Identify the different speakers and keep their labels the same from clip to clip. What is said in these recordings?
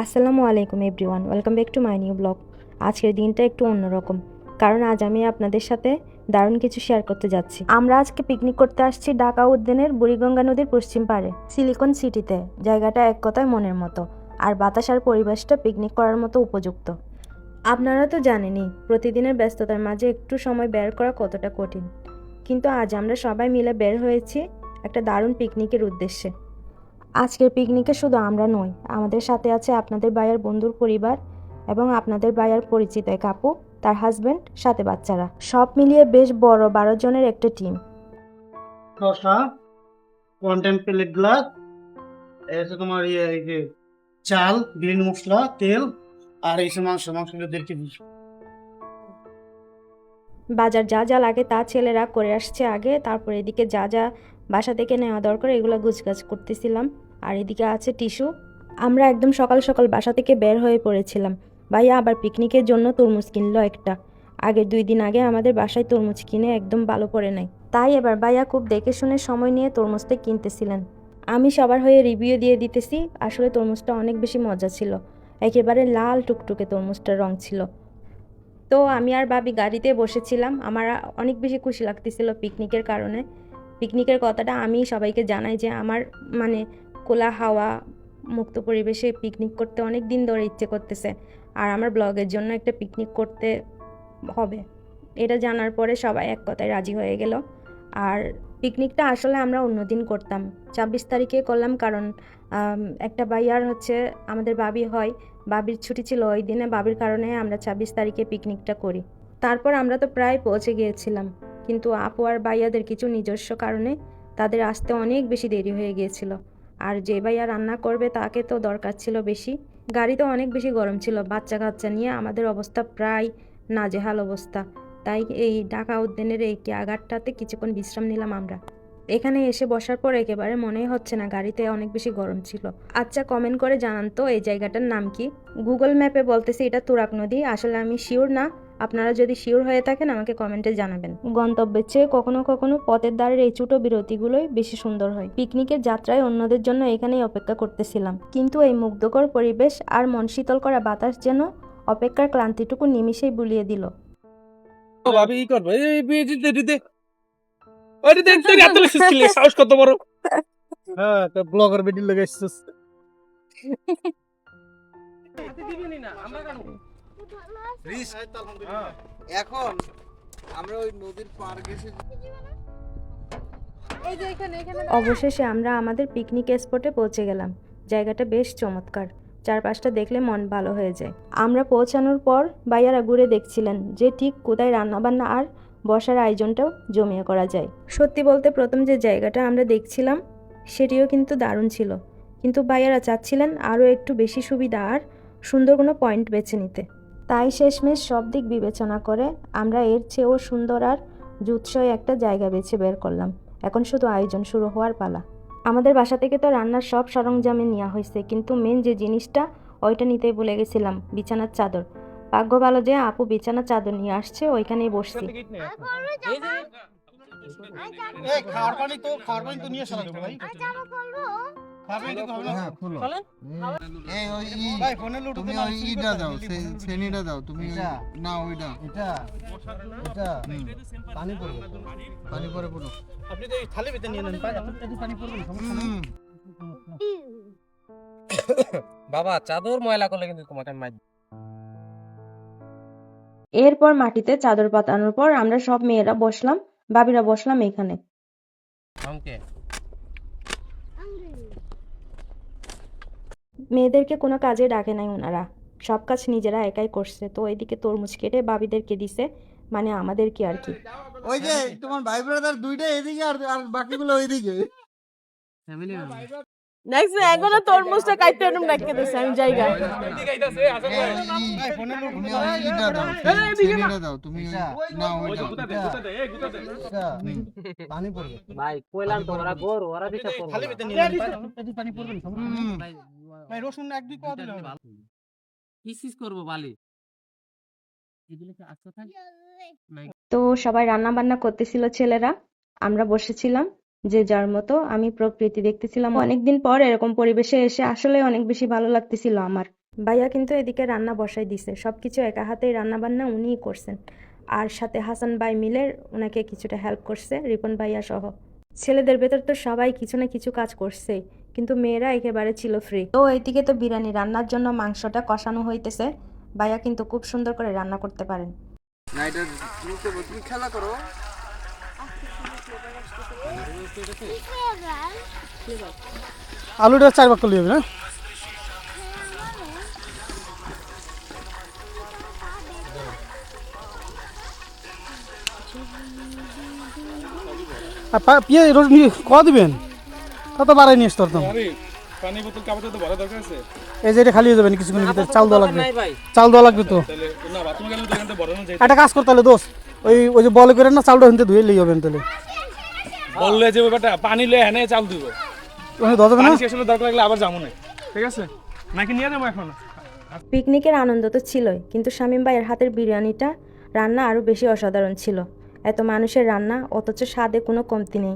Speaker 1: আসসালামু আলাইকুম everyone, welcome back to my new blog. আজকের দিনটা একটু অন্যরকম, কারণ আজ আমি আপনাদের সাথে দারুণ কিছু শেয়ার করতে যাচ্ছি। আমরা আজকে পিকনিক করতে আসছি ঢাকা উদ্যানের বুড়িগঙ্গা নদীর পশ্চিম পাড়ে সিলিকন সিটিতে। জায়গাটা এক কথায় মনের মতো, আর বাতাস আর পরিবেশটা পিকনিক করার মতো উপযুক্ত। আপনারা তো জানেনই প্রতিদিনের ব্যস্ততার মাঝে একটু সময় বের করা কতটা কঠিন, কিন্তু আজ আমরা সবাই মিলে বের হয়েছি একটা দারুণ পিকনিকের উদ্দেশ্যে। আজকের পিকনিকে শুধু আমরা নই, আমাদের সাথে আছে আপনাদের ভাইয়ার বন্ধুর পরিবার এবং আপনাদের ভাইয়ার পরিচিত এক আপু, তার হাজবেন্ড, সাথে বাচ্চারা, সব মিলিয়ে বেশ বড় 12 জনের একটা টিম।
Speaker 2: শসা, কন্টেন্ট প্লেট গ্লাস, এই হচ্ছে তোমার এই যে চাল, গ্রিন মশলা, তেল, আর এই যে মাংস 1.5 কেজি।
Speaker 1: বাজার যা যা লাগে তা ছেলেরা করে আসছে আগে, তারপর এদিকে যা যা বাসা থেকে নেওয়া দরকার এগুলো গুছগাছ করতেছিলাম। আর এদিকে আছে টিস্যু। আমরা একদম সকাল সকাল বাসা থেকে বের হয়ে পড়েছিলাম। ভাইয়া আবার পিকনিকের জন্য তরমুজ কিনলো একটা। আগের 2 দিন আগে আমাদের বাসায় তরমুজ কিনে একদম ভালো পড়ে নাই, তাই এবার ভাইয়া খুব দেখে শুনে সময় নিয়ে তরমুজটা কিনতেছিলেন। আমি সবার হয়ে রিভিউ দিয়ে দিতেছি। আসলে তরমুজটা অনেক বেশি মজা ছিল, একেবারে লাল টুকটুকে তরমুজটার রং ছিল। তো আমি আর ভাবি গাড়িতে বসেছিলাম। আমার অনেক বেশি খুশি লাগতেছিল পিকনিকের কারণে। পিকনিকের কথাটা আমি সবাইকে জানাই যে আমার মানে খোলা হাওয়া মুক্ত পরিবেশে পিকনিক করতে অনেক দিন ধরে ইচ্ছে করতেছে, আর আমার ব্লগের জন্য একটা পিকনিক করতে হবে। এটা জানার পরে সবাই এক কথায় রাজি হয়ে গেল। আর পিকনিকটা আসলে আমরা অন্যদিন করতাম, 26 তারিখে করলাম, কারণ একটা ভাইয়ার হচ্ছে আমাদের ভাবি হয়, বাবির ছুটি ছিল ওই দিনে, বাবির কারণে আমরা 26 তারিখে পিকনিকটা করি। তারপর আমরা তো প্রায় পৌঁছে গিয়েছিলাম, কিন্তু আপু আর ভাইয়াদের কিছু নিজস্ব কারণে তাদের আসতে অনেক বেশি দেরি হয়ে গিয়েছিল। আর যে ভাইয়া রান্না করবে তাকে তো দরকার ছিল বেশি। গাড়িতে অনেক বেশি গরম ছিল, বাচ্চা কাচ্চা নিয়ে আমাদের অবস্থা প্রায় নাজেহাল অবস্থা। তাই এই ঢাকা উদ্যানের এই আগারটাতে কিছুক্ষণ বিশ্রাম নিলাম আমরা। এখানে এসে বসার পর একেবারে মনেই হচ্ছে না গাড়িতে অনেক বেশি গরম ছিল। আচ্ছা, কমেন্ট করে জানান তো এই জায়গাটার নাম কি? গুগল ম্যাপে বলতেছে এটা তুরাগ নদী, আসলে আমি শিওর না। আপনারা যদি শিওর হয়ে থাকেন আমাকে কমেন্টে জানাবেন। গন্তব্যের চেয়ে কখনো কখনো পথের ধারের এই ছোট বিরতিগুলোই বেশি সুন্দর হয়। পিকনিকের যাত্রায় অন্যদের জন্য এখানেই অপেক্ষা করতেছিলাম, কিন্তু এই মুগ্ধকর পরিবেশ আর মন শীতল করা বাতাস যেন অপেক্ষার ক্লান্তিটুকু নিমিষেই বুলিয়ে দিল।
Speaker 3: ভাবি ই করবো এই দিতে ওই দেখ তোর এত ছিল সাহস কত বড়।
Speaker 2: হ্যাঁ, তো ব্লগার ভিডিও লাগাইছিস।
Speaker 4: এখন আমরা ওই নদীর পার গেছি।
Speaker 1: অবশেষে আমরা আমাদের পিকনিক স্পটে পৌঁছে গেলাম। জায়গাটা বেশ চমৎকার, চারপাশটা দেখলে মন ভালো হয়ে যায়। আমরা পৌঁছানোর পর ভাইয়ারা ঘুরে দেখছিলেন যে ঠিক কোথায় রান্নাবান্না আর বসার আয়োজনটাও জমিয়ে করা যায়। সত্যি বলতে প্রথম যে জায়গাটা আমরা দেখছিলাম সেটিও কিন্তু দারুণ ছিল, কিন্তু ভাইয়ারা চাচ্ছিলেন আরও একটু বেশি সুবিধা আর সুন্দর কোনো পয়েন্ট বেছে নিতে। তাই শেষমেশ সব দিক বিবেচনা করে আমরা এর চেয়েও সুন্দর আর জুৎসই একটা জায়গা বেছে বের করলাম। এখন শুধু আয়োজন শুরু হওয়ার পালা। আমাদের বাসা থেকে তো রান্নার সব সরঞ্জামে নেওয়া হয়েছে, কিন্তু মেন যে জিনিসটা ওইটা নিতেই ভুলে গেছিলাম, বিছানার চাদর। ভাগ্য ভালো যে আপু বিছানার চাদর নিয়ে আসছে, ওইখানেই বসছি।
Speaker 2: এই খাওয়ার পানি তো নিয়ে আসা লাগবে ভাই। খাওয়ার পানি তো হবে না।
Speaker 4: হ্যাঁ, খুলো।
Speaker 3: চলেন।
Speaker 4: এই ওই
Speaker 2: ভাই ফোনে লুটুতে
Speaker 4: তুমি ওই ইটা দাও, শ্রেণীটা দাও তুমি। না ওইটা এটা পানি পড়বে, পানি পরে পড়ো।
Speaker 2: আপনি তো এই থালি ভিতরে নিয়ে নেন, একটু পানি পড়বে না, সমস্যা নেই।
Speaker 3: বাবা চাদর ময়লা করলে কিন্তু তোমাকে আমি মাইর দিব।
Speaker 1: এরপর মাটিতে চাদর পাতানোর পর আমরা সব মেয়েরা বসলাম, ভাবিরা বসলাম এখানে।
Speaker 3: আমকে
Speaker 1: মেয়েদেরকে কোনো কাজে ডাকে নাই ওনারা, সব কাজ নিজেরা একাই করছে। তো ওইদিকে তরমুজ কেটে ভাবিদেরকে দিছে, মানে আমাদেরকে আর কি।
Speaker 4: ওই যে তোমার ভাই ব্রাদার দুইটা এদিকে আর আর বাকিগুলো ওইদিকে। ফ্যামিলি
Speaker 5: নেক্সট এখনো তরমুজটা কাটতে এরকম ডাকতে দিছে আমি জায়গা
Speaker 2: ভাই ফোনে লুটুতে
Speaker 4: তুমি ওই ইটা দাও, শ্রেণীটা দাও তুমি। না ওইটা পানি পড়বে।
Speaker 3: ভাই কইলাম তো ওরা গরু ওরা দিতে করবে
Speaker 2: থালি ভিতরে নিয়ে নেন, একটু পানি পড়বে না, সমস্যা নেই। ভাই রসুন এক দুই কোয়া দিলে হবে।
Speaker 3: কিসিস করব বালি
Speaker 1: তো সবাই রান্না বান্না করতেছিল ছেলেরা, আমরা বসেছিলাম যে যার মতো। আমি প্রকৃতি দেখতেছিলাম, অনেকদিন পর এরকম পরিবেশে এসে আসলে অনেক বেশি ভালো লাগতেছিল আমার। ভাইয়া কিন্তু এদিকে রান্না বসাই দিছে, সব কিছু একা হাতেই রান্না বান্না উনিই করছেন। আর সাথে হাসান ভাই মিলে ওনাকে কিছুটা হেল্প করছে, রিপন ভাইয়া সহ। ছেলেদের ভেতর তো সবাই কিছু না কিছু কাজ করছে, কিন্তু মেয়েরা একেবারে ছিল ফ্রি। তো এইদিকে তো বিরিয়ানি রান্নার জন্য মাংসটা কষানো হইতেছে। ভাইয়া কিন্তু খুব সুন্দর করে রান্না করতে পারেন।
Speaker 4: না এটা তুমি খেলা করো।
Speaker 2: আলুটা 4 ভাগ করলে হবে না? আর পেঁয়াজ রসুন কত দিবেন? কত বাড়াই নিয়ে আসতে পারতাম।
Speaker 3: আরে পানি বোতল কাপড় তো ভরা দরকার আছে।
Speaker 2: এই যে এটা খালি হয়ে যাবে না কিছুক্ষণের ভিতরে, চাল দেওয়া লাগবে। চাল দেওয়া লাগবে তো।
Speaker 3: তাহলে না বাথরুমে গেলে তো এখান থেকে ভরানো যায়।
Speaker 2: একটা কাজ করতে হলে দোস্ত, ওই যে বল করে না চালটা হিনতে ধুয়ে লই হবে তাহলে।
Speaker 3: বললে যে ব্যাপারটা পানি লয়ে এনে চাল দিব।
Speaker 2: ওখানে ধোয়া যাবে না?
Speaker 3: পানি শেষ হলে দরকার লাগলে আবার যাবো না, ঠিক আছে? নাকি নিয়ে যাবো এখন?
Speaker 1: পিকনিকের আনন্দ তো ছিলই, কিন্তু শামীম ভাইয়ের হাতের বিরিয়ানিটা রান্না আরও বেশি অসাধারণ ছিল। এত মানুষের রান্না, অথচ স্বাদে কোনো কমতি নেই।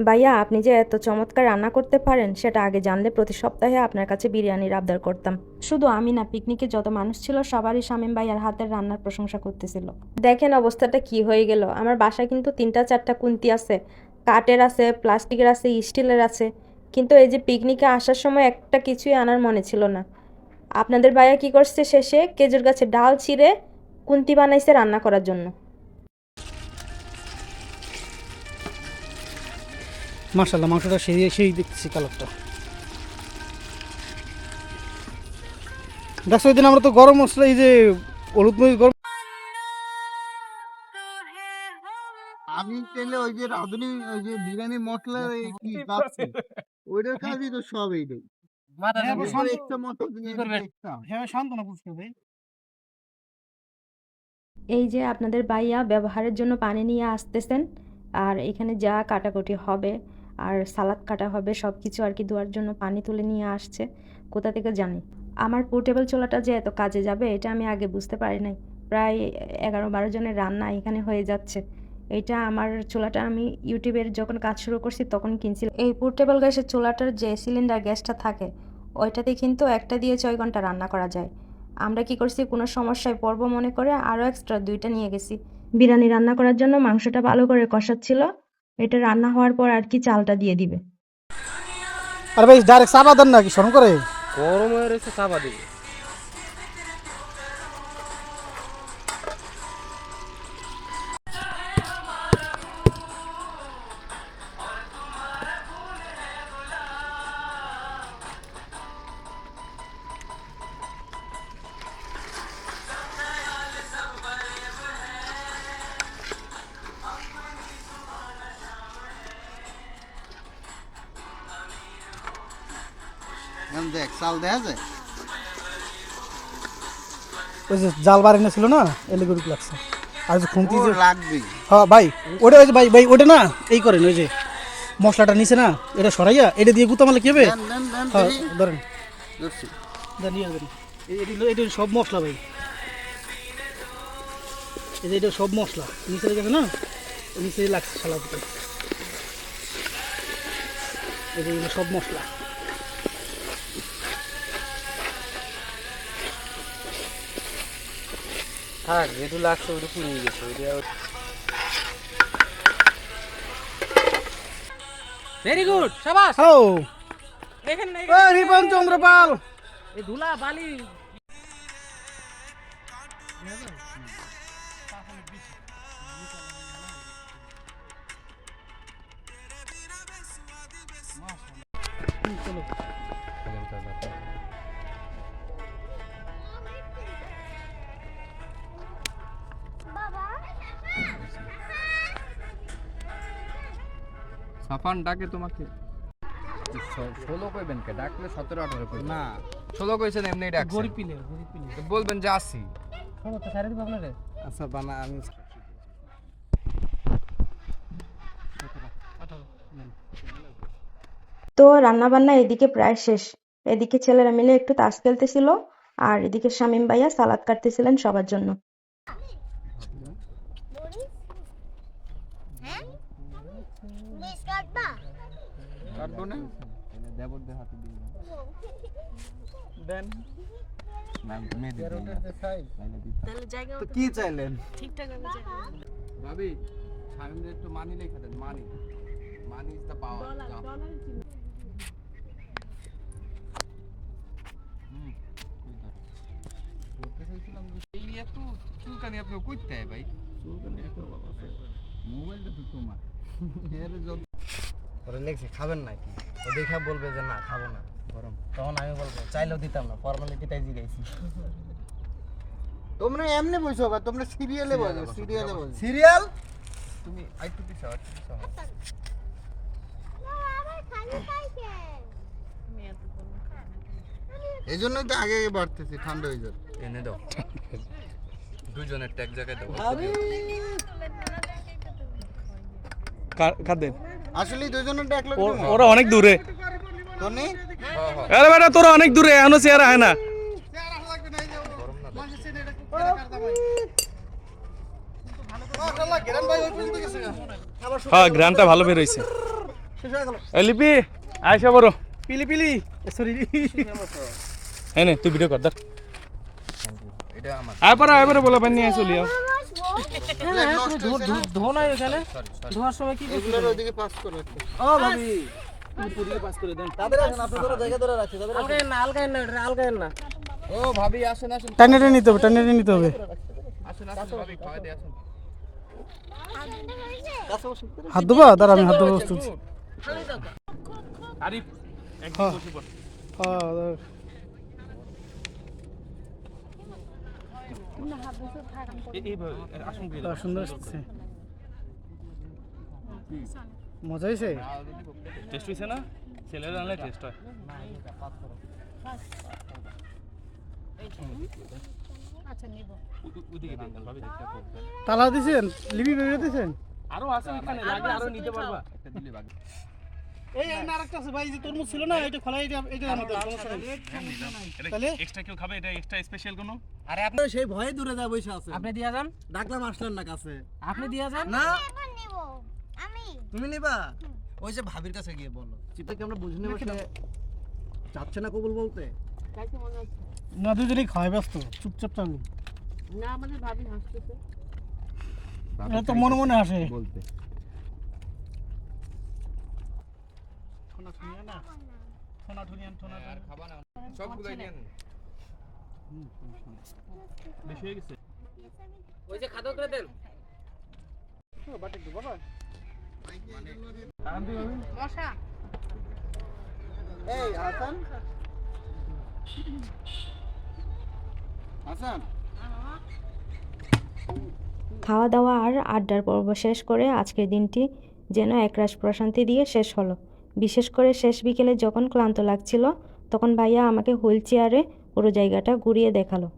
Speaker 1: ভাইয়া, আপনি যে এত চমৎকার রান্না করতে পারেন সেটা আগে জানলে প্রতি সপ্তাহে আপনার কাছে বিরিয়ানির আবদার করতাম। শুধু আমি না, পিকনিকে যত মানুষ ছিল সবারই শামীম ভাইয়ার হাতের রান্নার প্রশংসা করতেছিল। দেখেন অবস্থাটা কি হয়ে গেল। আমার বাসায় কিন্তু 3-4টা খুন্তি আছে, কাঠের আছে, প্লাস্টিকের আছে, স্টিলের আছে, কিন্তু এই যে পিকনিকে আসার সময় একটা কিছুই আনার মনে ছিল না। আপনাদের ভাইয়া কি করছে, শেষে খেজুর গাছে ডাল ছিঁড়ে খুন্তি বানাইছে রান্না করার জন্য।
Speaker 2: মাশাআল্লাহ, মাংসটা সেই দেখছি কালারটা। দেখছো ওই দিন আমরা তো গরম মশলা, এই যে হলুদ মরিচ গরম।
Speaker 4: আমি চাইলে ওই যে রাঁধুনি ওই যে বিরিয়ানি মশলা কি বাপছি ওইটার কাজই তো সব এইটাই। একটা মশলা দিয়ে একটা
Speaker 2: হ্যাঁ শান্ত না বুঝতে ভাই।
Speaker 1: এই যে আপনাদের ভাইয়া ব্যবহারের জন্য পানি নিয়ে আসতেছেন, আর এখানে যা কাটাকুটি হবে আর সালাদ কাটা হবে সব কিছু আর কি ধোয়ার জন্য পানি তুলে নিয়ে আসছে। কোথা থেকে জানি। আমার পোর্টেবল চুলাটা যে এত কাজে যাবে এটা আমি আগে বুঝতে পারি নাই। প্রায় 11-12 জনের রান্না এখানে হয়ে যাচ্ছে। এটা আমার চুলাটা আমি ইউটিউবের যখন কাজ শুরু করছি তখন কিনছিলাম। এই পোর্টেবল গ্যাসের চুলাটার যে সিলিন্ডার গ্যাসটা থাকে ওইটাতে কিন্তু একটা দিয়ে 6 ঘন্টা রান্না করা যায়। আমরা কি করছি, কোনো সমস্যায় পড়বো মনে করে আরও এক্সট্রা 2টা নিয়ে গেছি। বিরিয়ানি রান্না করার জন্য মাংসটা ভালো করে কষাচ্ছিল। এটা রান্না হওয়ার পর আর কি চালটা দিয়ে দিবে।
Speaker 2: আরে ভাই ডাইরেক্ট চাপা দেন নাকি, শরম করে?
Speaker 3: গরম হয়ে রয়েছে, চাপা দিবি।
Speaker 4: দেখ চাল দেখা যায়।
Speaker 2: ওই যে জাল বাড়ি না ছিল না, এলিগুড়ি লাগছে। আর যে খুন্তি যে
Speaker 4: লাগবে।
Speaker 2: হ্যাঁ ভাই, ওটা ওই যে ভাই ওটা না এই করেন, ওই যে মশলাটা নিচে না এটা সরাইয়া এটা দিয়ে গুতা মারলে কি হবে? হ্যাঁ ধরেন, এটা সব মশলা ভাই, এই যে এটা সব মশলা নিচে গেছে না, নিচে লাগছে শালা দুটো। এই যে এগুলো সব মশলা।
Speaker 3: থাক, যেটু লাগছে ওটা পুড়িয়ে গেছে। Very good, শাবাশ।
Speaker 2: হ্যালো
Speaker 3: দেখেন না
Speaker 2: রিপন চন্দ্রপাল।
Speaker 3: এই ধুলা বালি।
Speaker 6: সাফান ডাকে তোমাকে 16 কইবেন কে ডাকলে 17-18 কইবেন না 16 কইছেন এমনি ডাকছেন
Speaker 2: গরিব পিলে
Speaker 6: তো বলবেন যে আসি
Speaker 2: সমস্যা সাইরে দিব আপনারে।
Speaker 6: আচ্ছা বানা আমি
Speaker 1: তো রান্নাবান্না এদিকে প্রায় শেষ। এদিকে ছেলেরা মিলে একটু তাস খেলতেছিল, আর এদিকে শামীম ভাইয়া সালাদ কাটতেছিলেন সবার জন্য।
Speaker 6: কাটবো না দেবর দে হাতে দিন দেন
Speaker 5: তাহলে জায়গা
Speaker 4: তো কি চাইলেন?
Speaker 5: ঠিকঠাক হবে জায়গা
Speaker 6: ভাবি সামনে একটু মানি লেখা দেন, মানি মানি ইজ দ্য পাওয়ার। এই এত চুলকানি আপনি কইতে ভাই?
Speaker 4: মোবাইলটা তো তোমার। ওরা লেখছে খাবেন নাকি, ও দেখা বলবে যে না খাবো না গরম, তখন আমি বলবো চাইলেও দিতাম না, ফর্মালিটিটাই জিগাইছি। তোমরা এমনি বসো বা তোমরা সিরিয়ালে বসো, সিরিয়ালে বসো। সিরিয়াল
Speaker 6: তুমি আইটু পিছা আইটু পিছা।
Speaker 4: এই জন্যই তো আগে আগে বাড়তেছি, ঠান্ডা হয়ে যাবে।
Speaker 6: এনে দাও দুজনের ট্যাগ জায়গায় দাও।
Speaker 3: কাঁদেন
Speaker 4: আসলে দুজনের ডাক লোক
Speaker 3: ওরা অনেক দূরে।
Speaker 4: তোনি
Speaker 3: আরে বেটা তোরা অনেক দূরে, এখনো চেয়ার আয় না। হ্যাঁ গ্রানটা ভালো বের হয়েছে। লিপি আয়সা বড়
Speaker 2: পিলি সরি
Speaker 3: হ্যাঁ নে তুই ভিডিও কর দর।
Speaker 6: এটা আমার
Speaker 3: আয় পরে বলে পানি আয় চলিও।
Speaker 2: ধোনা এখানে ধোয়ার সময় কি
Speaker 4: এগুলোর ওইদিকে পাস করো।
Speaker 2: ও ভাবি পুরিয়ে পাস করে দেন। তাদের আসেন, আপনি ধরো জায়গা ধরে রাখছে, তাদের আলগায় না, আলগায় না।
Speaker 6: ও ভাবি আসেন আসেন
Speaker 2: টানে নিতে হবে, টানে নিতে হবে।
Speaker 6: আসেন আসেন ভাবি খাওয়া দিয়ে আসেন।
Speaker 2: হাত দেবো, দাঁড়া আমি হাত দেবো বস্তু।
Speaker 3: আরিফ একদম বসে পড়।
Speaker 2: সুন্দর আসছে, মজা হয়েছে।
Speaker 3: টেস্ট হইছে না? ছেলের রান্নায় টেস্ট হয়। ওদিকে দেন ভাবি দেখতে পাবো।
Speaker 2: তালা দিছেন, লিবি বেরিয়ে দিছেন।
Speaker 3: আরো আছে এখানে, লাগে আরো নিতে পারবা।
Speaker 6: একটা দিলে বাকি।
Speaker 2: এই আরেকটা আছে ভাই, যে তরমুজ ছিল না, এটা খোলা, এটা আমাদের সমস্যা নেই। তাহলে
Speaker 3: এক্সট্রা কেউ খাবে? এটা এক্সট্রা স্পেশাল কোনো?
Speaker 2: আরে আপনি সেই ভয়ে দূরে যা বসে আছে,
Speaker 5: আপনি দিয়া যান,
Speaker 2: ডাকলাম আসলেন না কাছে।
Speaker 5: আপনি দিয়া যান
Speaker 2: না তুমি নিবা, ওই যে ভাবির কাছে গিয়ে বলো। চিন্তা কি আমরা বুঝে নেব, সে চাচ্ছে না কবুল বলতে।
Speaker 5: কাইতে মনে হচ্ছে
Speaker 2: না দুজনেই খাওয়াই ব্যস্ত, চুপচাপ চালু।
Speaker 5: না আমাদের ভাবি হাসতেছে।
Speaker 2: এটা তো মনে মনে আসে
Speaker 6: বলতে আর খাবা না সবগুলাই নেন।
Speaker 3: বেশি হয়ে গেছে।
Speaker 5: ওই যে খাদক করে দেন মশা।
Speaker 4: এই হাসান, হাসান
Speaker 1: খাওয়া দাওয়া আর আড্ডার পর্ব শেষ করে আজকের দিনটি যেন একরাশ প্রশান্তি দিয়ে শেষ হলো। বিশেষ করে শেষ বিকেলে যখন ক্লান্ত লাগছিল, তখন ভাইয়া আমাকে হুইল চেয়ারে পুরো জায়গাটা ঘুরিয়ে দেখালো।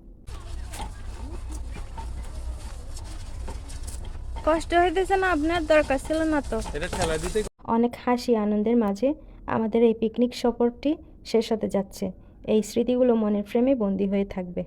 Speaker 1: কষ্ট হইতেছে না? আপনার দরকার ছিল না তো।
Speaker 3: এটা ঠেলা দিতে
Speaker 1: অনেক হাসি আনন্দের মাঝে আমাদের এই পিকনিক সফরটি শেষ হতে যাচ্ছে। এই স্মৃতিগুলো মনের ফ্রেমে বন্দী হয়ে থাকবে।